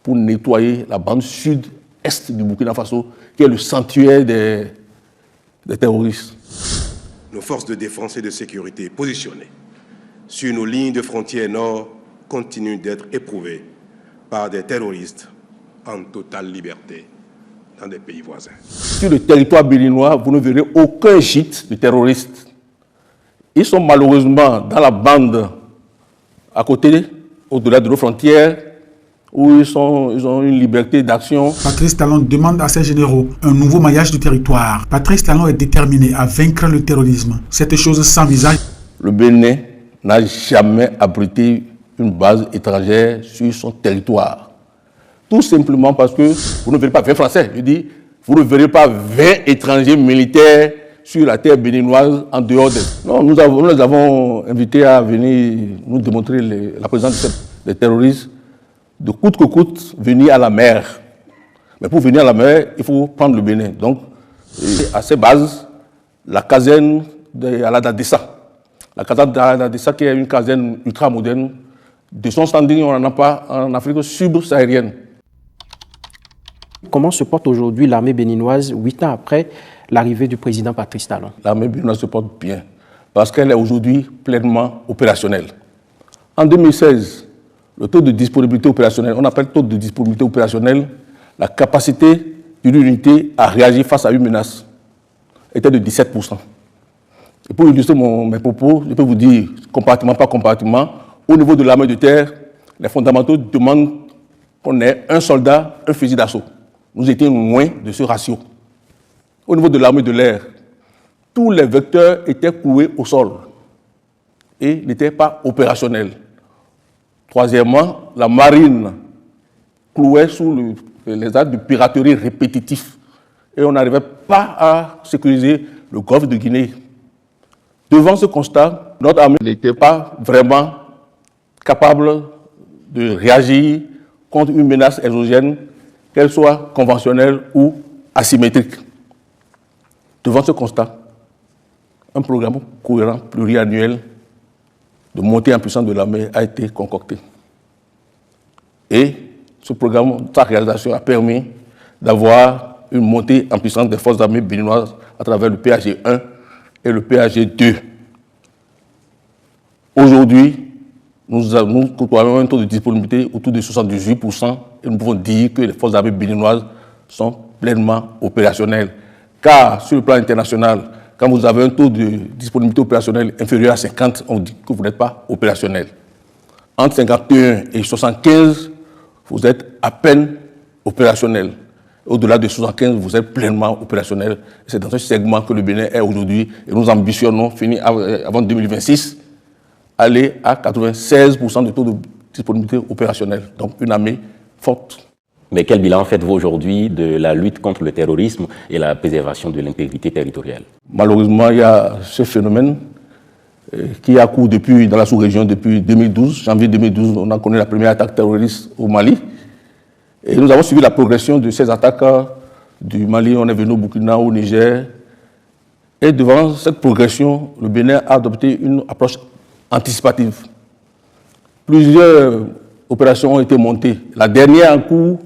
pour nettoyer la bande sud-est du Burkina Faso, qui est le sanctuaire des terroristes. Nos forces de défense et de sécurité positionnées sur nos lignes de frontière nord continuent d'être éprouvées par des terroristes en totale liberté dans des pays voisins. Sur le territoire béninois, vous ne verrez aucun gîte de terroristes. Ils sont malheureusement dans la bande à côté, au-delà de nos frontières, où ils ont une liberté d'action. Patrice Talon demande à ses généraux un nouveau maillage du territoire. Patrice Talon est déterminé à vaincre le terrorisme. Cette chose s'envisage. Le Bénin n'a jamais abrité une base étrangère sur son territoire. Tout simplement parce que vous ne verrez pas 20 Français. Je dis, vous ne verrez pas 20 étrangers militaires sur la terre béninoise en dehors des... Non, nous les avons invités à venir nous démontrer la présence des terroristes. De coûte que coûte, venir à la mer. Mais pour venir à la mer, il faut prendre le Bénin. Donc, à ces bases, la caserne de Aladadessa. La caserne d'Aladadessa, qui est une caserne ultra moderne, de son standing, on n'en a pas en Afrique subsaharienne. Comment se porte aujourd'hui l'armée béninoise 8 ans après l'arrivée du président Patrice Talon? L'armée béninoise se porte bien, parce qu'elle est aujourd'hui pleinement opérationnelle. En 2016, le taux de disponibilité opérationnelle, on appelle taux de disponibilité opérationnelle, la capacité d'une unité à réagir face à une menace était de 17%. Et pour illustrer mes propos, je peux vous dire, compartiment par compartiment, au niveau de l'armée de terre, les fondamentaux demandent qu'on ait un soldat, un fusil d'assaut. Nous étions loin de ce ratio. Au niveau de l'armée de l'air, tous les vecteurs étaient cloués au sol et n'étaient pas opérationnels. Troisièmement, la marine clouait sous les actes de piraterie répétitifs et on n'arrivait pas à sécuriser le golfe de Guinée. Devant ce constat, notre armée n'était pas vraiment capable de réagir contre une menace exogène, qu'elle soit conventionnelle ou asymétrique. Devant ce constat, un programme cohérent pluriannuel de montée en puissance de l'armée a été concocté. Et ce programme, sa réalisation a permis d'avoir une montée en puissance des forces armées béninoises à travers le PAG 1 et le PAG 2. Aujourd'hui, nous côtoyons un taux de disponibilité autour de 78% et nous pouvons dire que les forces armées béninoises sont pleinement opérationnelles. Car sur le plan international, quand vous avez un taux de disponibilité opérationnelle inférieur à 50, on dit que vous n'êtes pas opérationnel. Entre 51 et 75, vous êtes à peine opérationnel. Au-delà de 75, vous êtes pleinement opérationnel. C'est dans ce segment que le Bénin est aujourd'hui. Et nous ambitionnons, finir avant 2026, aller à 96% de taux de disponibilité opérationnelle. Donc une armée forte. Mais quel bilan faites-vous aujourd'hui de la lutte contre le terrorisme et la préservation de l'intégrité territoriale? Malheureusement, il y a ce phénomène qui a cours dans la sous-région depuis 2012. Janvier 2012, on a connu la première attaque terroriste au Mali. Et nous avons suivi la progression de ces attaques du Mali. On est venu au Burkina, au Niger. Et devant cette progression, le Bénin a adopté une approche anticipative. Plusieurs opérations ont été montées. La dernière en cours,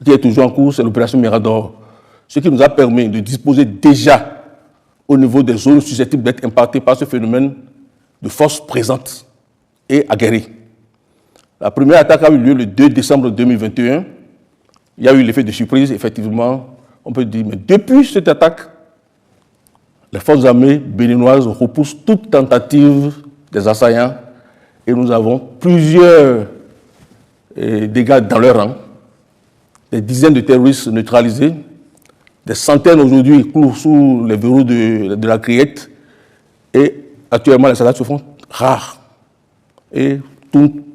qui est toujours en cours, c'est l'opération Mirador. Ce qui nous a permis de disposer déjà au niveau des zones susceptibles d'être impactées par ce phénomène de forces présentes et aguerries. La première attaque a eu lieu le 2 décembre 2021. Il y a eu l'effet de surprise, effectivement, on peut dire. Mais depuis cette attaque, les forces armées béninoises repoussent toute tentative des assaillants et nous avons plusieurs dégâts dans leur rang, des dizaines de terroristes neutralisés, des centaines aujourd'hui courent sous les verrous de la criette et actuellement les attaques se font rares et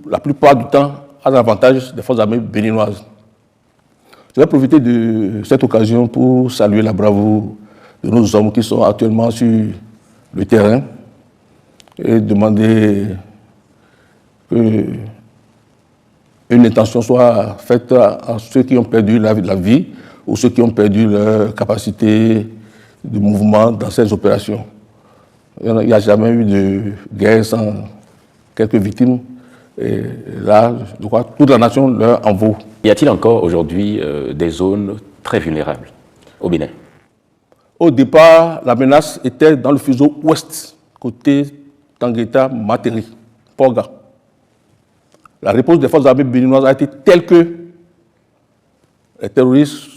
la plupart du temps à l'avantage des forces armées béninoises. Je vais profiter de cette occasion pour saluer la bravoure de nos hommes qui sont actuellement sur le terrain et demander qu'une intention soit faite à ceux qui ont perdu la vie ou ceux qui ont perdu leur capacité de mouvement dans ces opérations. Il n'y a jamais eu de guerre sans quelques victimes Et là, je crois que toute la nation leur en vaut. Y a-t-il encore aujourd'hui des zones très vulnérables au Bénin? Au départ, la menace était dans le fuseau ouest, côté Tangueta, Materi, Porga. La réponse des forces armées béninoises a été telle que les terroristes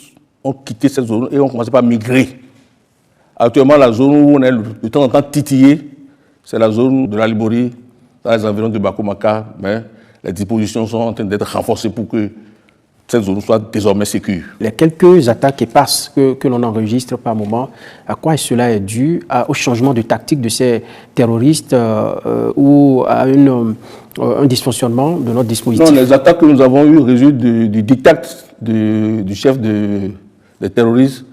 ont quitté cette zone et ont commencé par migrer. Actuellement, la zone où on est de temps en temps titillé, c'est la zone de la Liborie, dans les environs de Bakomaka, mais les dispositions sont en train d'être renforcées pour que cette zone soit désormais sécure. Les quelques attaques et passes que l'on enregistre par moment, à quoi cela est dû? Au changement de tactique de ces terroristes ou à un dysfonctionnement de notre dispositif? Non, les attaques que nous avons eues résultent du diktat du chef des terroristes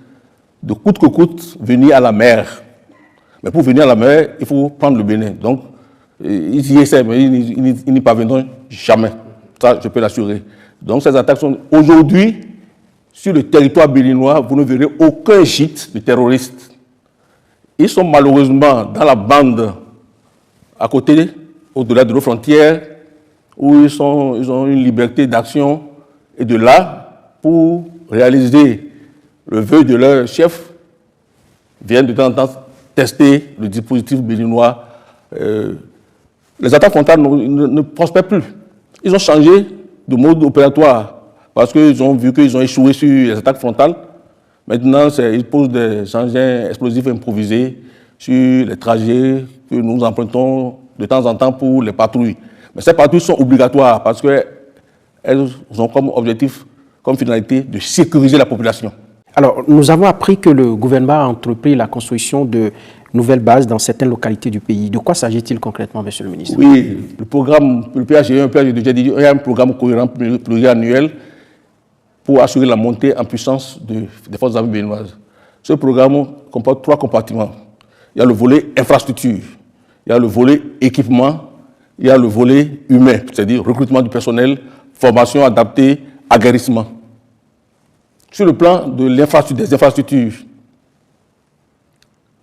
de coûte que coûte venir à la mer. Mais pour venir à la mer, il faut prendre le Bénin. Donc, ils y essaient, mais ils n'y parviendront jamais. Ça, je peux l'assurer. Donc, ces attaques sont aujourd'hui, sur le territoire béninois, vous ne verrez aucun gîte de terroristes. Ils sont malheureusement dans la bande à côté, au-delà de nos frontières, où ils ont une liberté d'action. Et de là, pour réaliser le vœu de leur chef, viennent de temps en temps tester le dispositif béninois. Les attaques frontales ne prospèrent plus. Ils ont changé de mode opératoire parce qu'ils ont vu qu'ils ont échoué sur les attaques frontales. Maintenant, ils posent des engins explosifs improvisés sur les trajets que nous empruntons de temps en temps pour les patrouilles. Mais ces patrouilles sont obligatoires parce qu'elles ont comme objectif, comme finalité, de sécuriser la population. Alors, nous avons appris que le gouvernement a entrepris la construction de nouvelles bases dans certaines localités du pays. De quoi s'agit-il concrètement, monsieur le ministre? Oui, le programme, le PHE, j'ai déjà dit, il y a un programme cohérent pluriannuel pour assurer la montée en puissance des forces armées béninoises. Ce programme comporte 3 compartiments. Il y a le volet infrastructure, il y a le volet équipement, il y a le volet humain, c'est-à-dire recrutement du personnel, formation adaptée, aguerrissement. Sur le plan des infrastructures,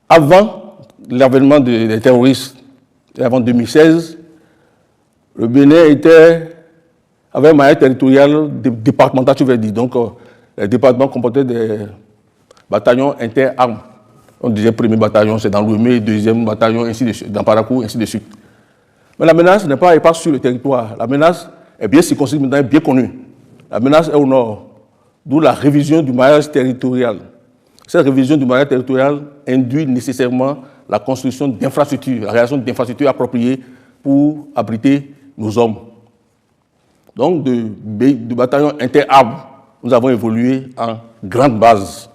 avant l'avènement des terroristes, avant 2016, le Bénin avait un maillage territorial départemental, tu veux dire. Donc, les départements comportaient des bataillons interarmes. On disait premier bataillon, c'est dans l'Ouémé, deuxième bataillon, ainsi de suite, dans Parakou, ainsi de suite. Mais la menace n'est pas sur le territoire. La menace est bien circonscrite, maintenant bien connue. La menace est au nord. D'où la révision du maillage territorial. Cette révision du maillage territorial induit nécessairement la construction d'infrastructures, la réalisation d'infrastructures appropriées pour abriter nos hommes. Donc, de bataillons interarmes, nous avons évolué en grandes bases.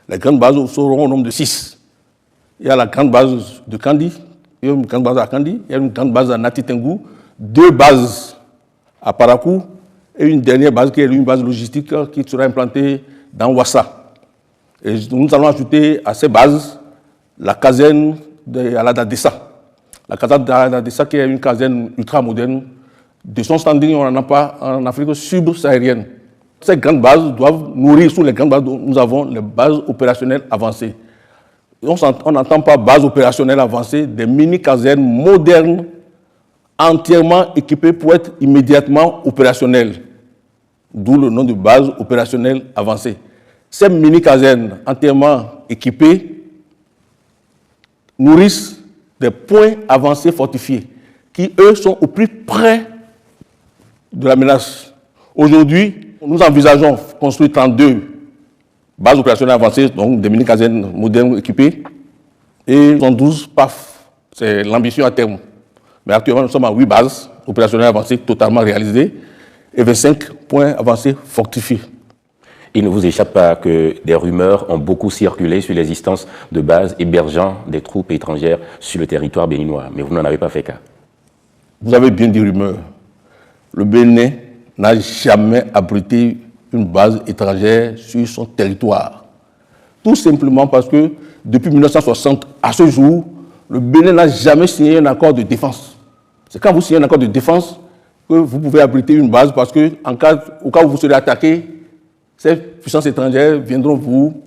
Les grandes bases seront au nombre de 6. Il y a la grande base de Kandi, il y a une grande base à Kandi, il y a une grande base à Natitengu, 2 bases à Parakou, et une dernière base qui est une base logistique qui sera implantée dans Ouassa. Et nous allons ajouter à ces bases la caserne d'Aladadessa. La caserne d'Aladadessa qui est une caserne ultra moderne. De son standing, on n'en a pas en Afrique subsaharienne. Ces grandes bases doivent nourrir sous les grandes bases dont nous avons les bases opérationnelles avancées. On n'entend pas base opérationnelle avancée, des mini-casernes modernes, entièrement équipées pour être immédiatement opérationnelles. D'où le nom de base opérationnelle avancée. Ces mini-casernes entièrement équipées nourrissent des points avancés fortifiés qui, eux, sont au plus près de la menace. Aujourd'hui, nous envisageons construire 32 bases opérationnelles avancées, donc des mini-casernes modernes équipées, et 112 PAF. C'est l'ambition à terme. Mais actuellement, nous sommes à 8 bases opérationnelles avancées totalement réalisées et 25 points avancés fortifiés. Il ne vous échappe pas que des rumeurs ont beaucoup circulé sur l'existence de bases hébergeant des troupes étrangères sur le territoire béninois, mais vous n'en avez pas fait cas. Vous avez bien dit rumeurs. Le Bénin n'a jamais abrité une base étrangère sur son territoire. Tout simplement parce que depuis 1960 à ce jour, le Bénin n'a jamais signé un accord de défense. C'est quand vous signez un accord de défense que vous pouvez abriter une base parce que, au cas où vous serez attaqué, ces puissances étrangères viendront vous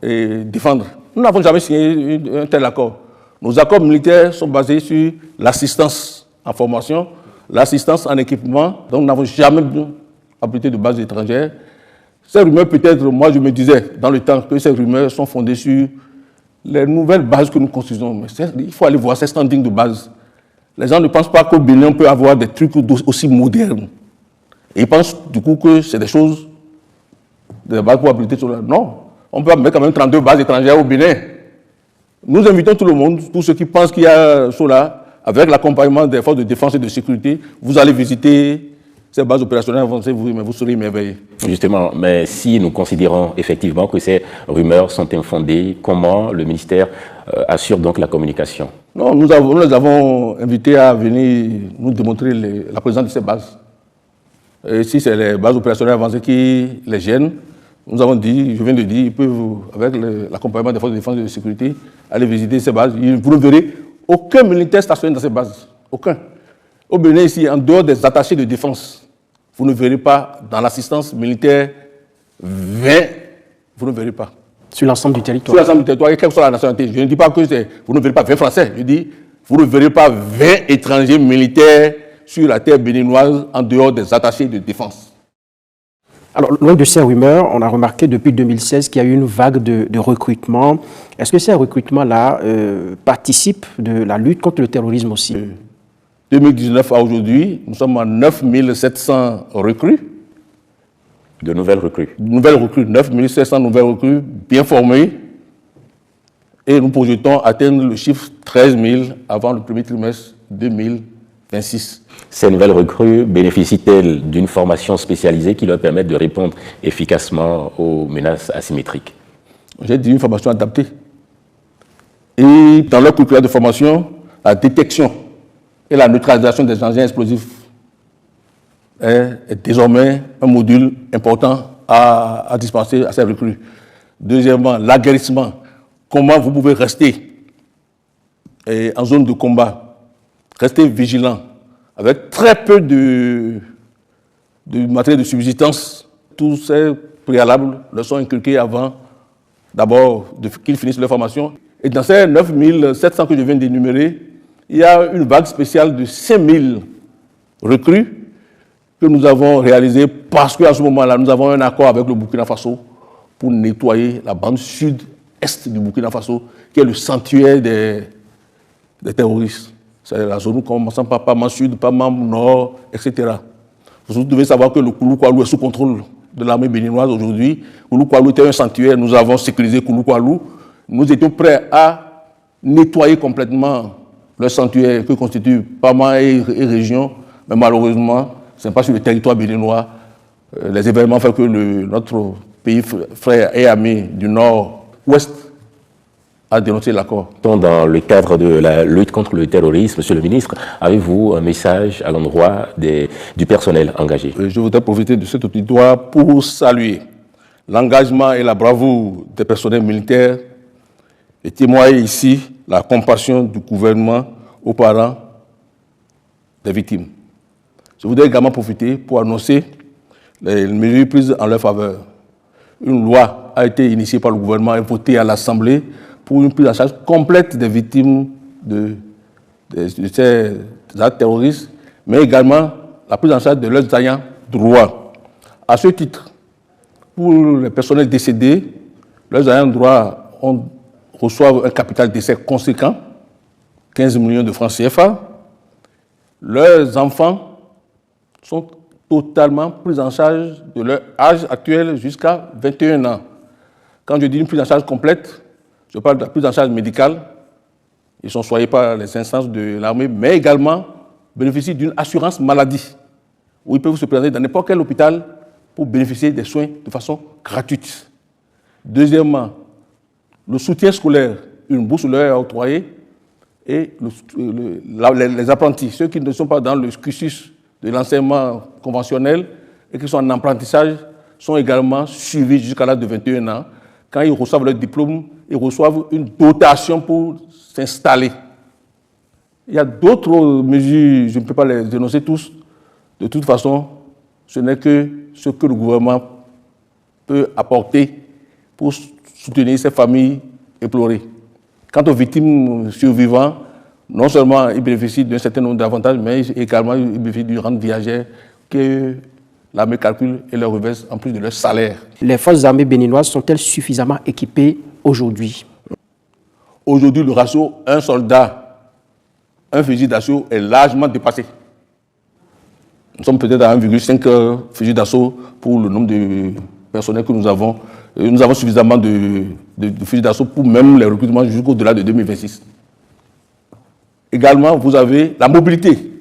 défendre. Nous n'avons jamais signé un tel accord. Nos accords militaires sont basés sur l'assistance en formation, l'assistance en équipement, donc nous n'avons jamais abrité de bases étrangères. Ces rumeurs, peut-être, moi je me disais dans le temps que ces rumeurs sont fondées sur les nouvelles bases que nous construisons. Mais il faut aller voir ces standings de base. Les gens ne pensent pas qu'au Bénin, on peut avoir des trucs aussi modernes. Et ils pensent du coup que c'est des choses, des bases pour abriter sur la... Non, on peut mettre quand même 32 bases étrangères au Bénin. Nous invitons tout le monde, tous ceux qui pensent qu'il y a cela, avec l'accompagnement des forces de défense et de sécurité, vous allez visiter ces bases opérationnelles avancées, vous serez émerveillés. Justement, mais si nous considérons effectivement que ces rumeurs sont infondées, comment le ministère assure donc la communication? Non, nous les avons invités à venir nous démontrer la présence de ces bases. Et si c'est les bases opérationnelles avancées qui les gênent, nous avons dit, je viens de dire, ils peuvent, avec l'accompagnement des forces de défense et de sécurité, aller visiter ces bases. Vous ne verrez aucun militaire stationné dans ces bases. Aucun. Au Bénin, ici, en dehors des attachés de défense, vous ne verrez pas, dans l'assistance militaire, 20, vous ne verrez pas. Sur l'ensemble du territoire? Sur l'ensemble du territoire, quelle que soit la nationalité. Je ne dis pas que vous ne verrez pas 20 Français. Je dis, vous ne verrez pas 20 étrangers militaires sur la terre béninoise en dehors des attachés de défense. Alors, loin de ces rumeurs, on a remarqué depuis 2016 qu'il y a eu une vague de recrutement. Est-ce que ces recrutements-là participent de la lutte contre le terrorisme aussi? 2019 à aujourd'hui, nous sommes à 9700 recrues. De nouvelles recrues? Nouvelles recrues, 9700 nouvelles recrues, bien formées. Et nous projetons atteindre le chiffre 13 000 avant le premier trimestre 2026. Ces nouvelles recrues bénéficient-elles d'une formation spécialisée qui leur permette de répondre efficacement aux menaces asymétriques? J'ai dit une formation adaptée. Et dans leur curriculum de formation, la détection et la neutralisation des engins explosifs est désormais un module important à dispenser à ces recrues. Deuxièmement, l'aguerrissement. Comment vous pouvez rester en zone de combat, rester vigilant, avec très peu de matériel de subsistance. Tous ces préalables leur sont inculqués avant, d'abord, qu'ils finissent leur formation. Et dans ces 9700 que je viens d'énumérer, il y a une vague spéciale de 5000 recrues que nous avons réalisées parce qu'à ce moment-là, nous avons un accord avec le Burkina Faso pour nettoyer la bande sud-est du Burkina Faso, qui est le sanctuaire des terroristes. C'est la zone commençant par Pama Sud, Pama Nord, etc. Vous devez savoir que le Kouloukwalou est sous contrôle de l'armée béninoise aujourd'hui. Kouloukwalou était un sanctuaire, nous avons sécurisé Kouloukwalou. Nous étions prêts à nettoyer complètement le sanctuaire que constitue Pama et région, mais malheureusement, ce n'est pas sur le territoire béninois. Les événements font que notre pays frère et ami du nord-ouest a dénoncé l'accord. Dans le cadre de la lutte contre le terrorisme, Monsieur le ministre, avez-vous un message à l'endroit du personnel engagé? Je voudrais profiter de cet auditoire pour saluer l'engagement et la bravoure des personnels militaires et témoigner ici la compassion du gouvernement aux parents des victimes. Je voudrais également profiter pour annoncer les mesures prises en leur faveur. Une loi a été initiée par le gouvernement et votée à l'Assemblée pour une prise en charge complète des victimes de ces actes terroristes, mais également la prise en charge de leurs ayants droit. À ce titre, pour les personnels décédés, leurs ayants droit reçoivent un capital décès conséquent, 15 millions de francs CFA. Leurs enfants sont totalement pris en charge de leur âge actuel jusqu'à 21 ans. Quand je dis une prise en charge complète, je parle de la prise en charge médicale. Ils sont soignés par les instances de l'armée, mais également bénéficient d'une assurance maladie, où ils peuvent se présenter dans n'importe quel hôpital pour bénéficier des soins de façon gratuite. Deuxièmement, le soutien scolaire, une bourse leur est octroyée, et les apprentis, ceux qui ne sont pas dans le cursus de l'enseignement conventionnel et qui sont en apprentissage, sont également suivis jusqu'à l'âge de 21 ans. Quand ils reçoivent leur diplôme, ils reçoivent une dotation pour s'installer. Il y a d'autres mesures, je ne peux pas les dénoncer tous. De toute façon, ce n'est que ce que le gouvernement peut apporter pour soutenir ces familles éplorées. Quant aux victimes survivantes, Non seulement ils bénéficient d'un certain nombre d'avantages, mais également ils bénéficient du rente viagère que l'armée calcule et leur reverse en plus de leur salaire. Les forces armées béninoises sont-elles suffisamment équipées aujourd'hui? Aujourd'hui, le ratio un soldat, un fusil d'assaut est largement dépassé. Nous sommes peut-être à 1,5 fusils d'assaut pour le nombre de personnels que nous avons. Nous avons suffisamment de fusils d'assaut pour même les recrutements jusqu'au-delà de 2026. Également, vous avez la mobilité,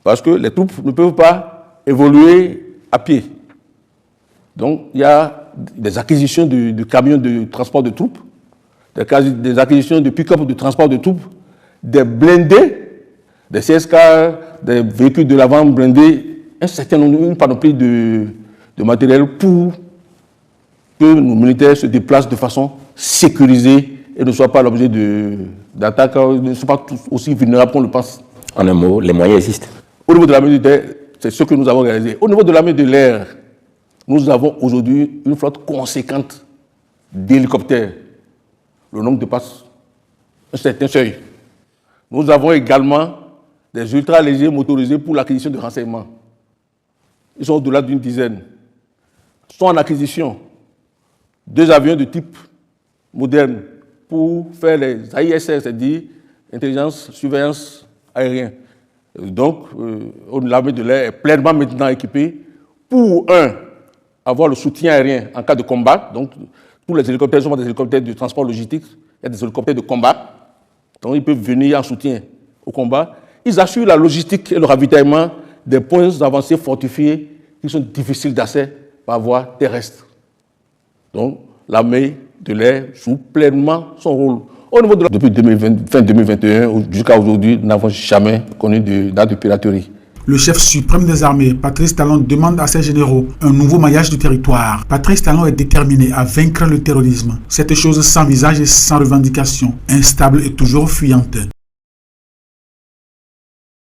parce que les troupes ne peuvent pas évoluer à pied. Donc, il y a des acquisitions de camions de transport de troupes, des acquisitions de pick-up de transport de troupes, des blindés, des CSK, des véhicules de l'avant blindés, un certain nombre, une panoplie de matériel pour que nos militaires se déplacent de façon sécurisée et ne soient pas l'objet d'attaques, ne soient pas tous aussi vulnérables qu'on le pense. En un mot, les moyens existent. Au niveau de l'armée de terre, c'est ce que nous avons réalisé. Au niveau de l'armée de l'air, nous avons aujourd'hui une flotte conséquente d'hélicoptères. Le nombre dépasse un certain seuil. Nous avons également des ultra-légers motorisés pour l'acquisition de renseignements. Ils sont au-delà d'une dizaine. Ils sont en acquisition 2 avions de type moderne pour faire les AISR, c'est-à-dire intelligence, surveillance aérienne. Donc, l'armée de l'air est pleinement maintenant équipée pour, avoir le soutien aérien en cas de combat. Donc, tous les hélicoptères sont des hélicoptères de transport logistique, il y a des hélicoptères de combat. Donc, ils peuvent venir en soutien au combat. Ils assurent la logistique et le ravitaillement des points avancés fortifiés qui sont difficiles d'accès par voie terrestre. Donc, l'armée de l'air joue pleinement son rôle. Au niveau de depuis fin 2021 jusqu'à aujourd'hui, nous n'avons jamais connu d'acte de piraterie. Le chef suprême des armées, Patrice Talon, demande à ses généraux un nouveau maillage du territoire. Patrice Talon est déterminé à vaincre le terrorisme. Cette chose sans visage et sans revendication, instable et toujours fuyante.